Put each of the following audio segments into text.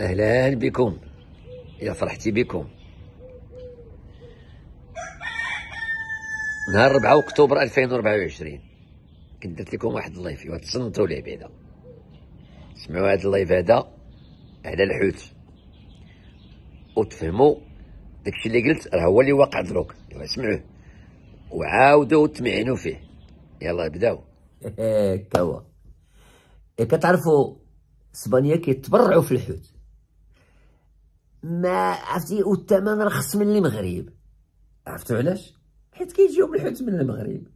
اهلا بكم، يا فرحتي بكم. نهار 4 اكتوبر 2024 كنت درت لكم واحد اللايف وتصنتوا ليه بعدا. سمعوا هذا اللايف هذا على الحوت وتفهموا داكشي اللي قلت راه هو اللي واقع دروك. اسمعوه وعاودوا تمعنوا فيه. يلا بداو. كوا كتعرفوا اسبانيا كيتبرعوا في الحوت، ما عرفتي، والثمن رخص من المغرب. عرفتوا علاش؟ حيت كيجيو بالحوت من المغرب،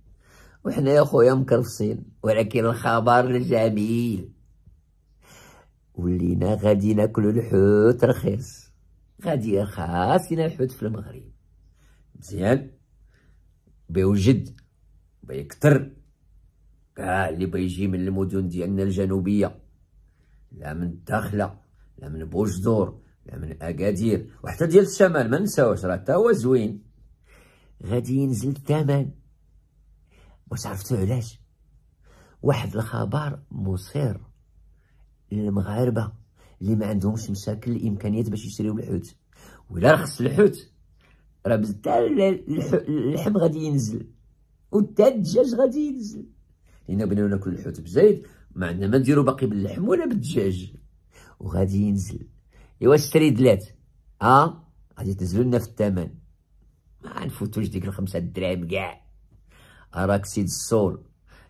وحنا يا خويا مكرفصين، ولكن الخبر الجميل ولينا غادي ناكلو الحوت رخيص. غادي يرخص لينا الحوت في المغرب مزيان، بيوجد بيكتر. كاع اللي بيجي من المدن ديالنا الجنوبيه، لا من الداخله، لا من بوجدور، لا من اكادير، وحتى ديال الشمال ما نساوش، راه تا هو زوين. غادي ينزل الثمن. واش عرفتوا علاش؟ واحد الخبر مثير للمغاربه اللي ما عندهمش مشاكل الامكانيات باش يشريو الحوت. ولا رخص الحوت راه حتى اللحم غادي ينزل، وحتى الدجاج غادي ينزل، لأن بغينا ناكل الحوت بزايد، ما عندنا ما نديرو باقي باللحم ولا بالدجاج، وغادي ينزل. ايوا السريدلات غادي تنزلو لنا في الثمن، ما نفوتوش ديك ال5 دراهم كاع. اراكسيد الصول،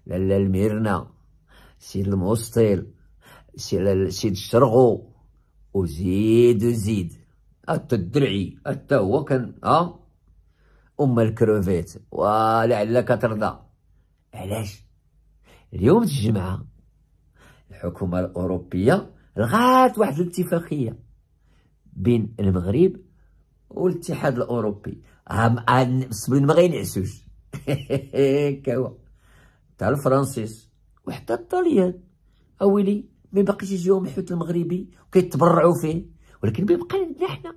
لالا الميرنا، سيد الموسطيل، سيد الشرغو، وزيد وزيد، حتى الدرعي حتى هو كان ام الكروفيت، ولعلك ترضى. علاش؟ اليوم الجمعة الحكومة الأوروبية لغات واحد الاتفاقية بين المغرب والاتحاد الأوروبي، ما غينعسوش. كوا تاع الفرنسيس وحتى الطليان أويلي ما باقيش يجيهم الحوت المغربي وكيتبرعوا فيه، ولكن بيبقى عندنا حنا،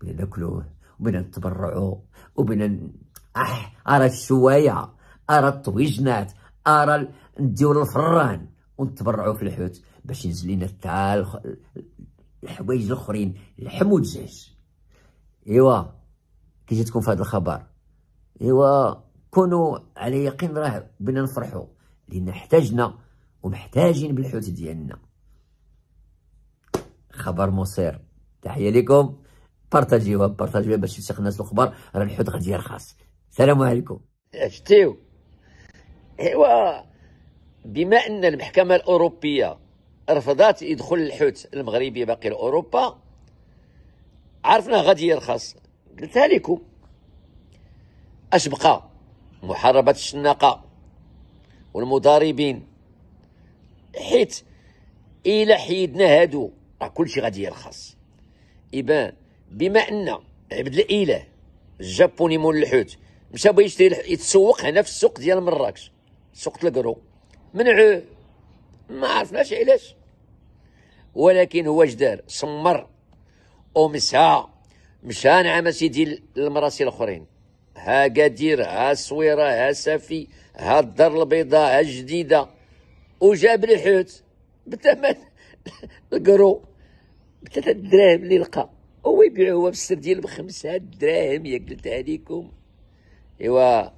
بغينا ناكلوه وبغينا نتبرعوا وبغينا أرى الشواية، أرى الطويجنات، أرى نديو الفران ونتبرعوا في الحوت باش ينزل لينا حتى الحوايج الاخرين، اللحم والدجاج. ايوا كي جاتكم في هذا الخبر، ايوا كونوا على يقين راه بغينا نفرحوا لان احتاجنا ومحتاجين بالحوت ديالنا. خبر مثير، تحيه لكم، بارطاجيوها باش يوصل الناس الخبر، راه الحوت غادي يرخص. السلام عليكم. شتيو؟ ايوا بما ان المحكمه الاوروبيه رفضت يدخل الحوت المغربي باقي لاوروبا، عرفنا غادي يرخص. قلتها لكم. اش بقى؟ محاربه الشناقه والمضاربين، حيت الى حيدنا هادو راه كلشي غادي يرخص. يبان بما ان عبد الاله الجابوني مول الحوت مشى بغى يشري يتسوق هنا في السوق ديال مراكش، سوق الكرو، منعوه، ما عرفناش علاش، ولكن هو اش دار؟ سمر ومسها، مشى نعم سيدي المراسي الاخرين، ها قادير، ها الصويره، ها سافي، ها الدار البيضاء، ها الجديده، وجاب الحوت بثمن الكرو ب3 دراهم اللي لقى، هو يبيعو هو بالسر ديال ب5 دراهم. يا قلتها لكم. ايوا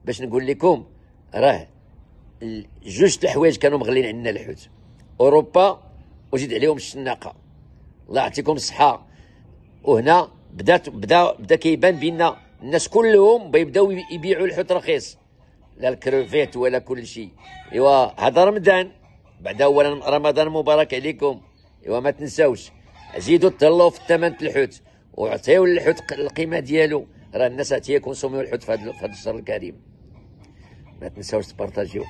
باش نقول لكم راه جوج الحوايج كانوا مغلين عندنا الحوت، اوروبا وزيد عليهم الشناقه، الله يعطيكم الصحه. وهنا بدا كيبان بينا الناس كلهم بيبداو يبيعوا الحوت رخيص، لا الكروفيت ولا كل شيء. ايوا هذا رمضان، بعد اولا رمضان مبارك عليكم. ايوا ما تنساوش زيدوا تهلاو في الثمن الحوت وعطيو للحوت القيمه ديالو، راه الناس هي كونسوميو الحوت في هذا الشهر الكريم. ما تنساوش تبارطاجيو.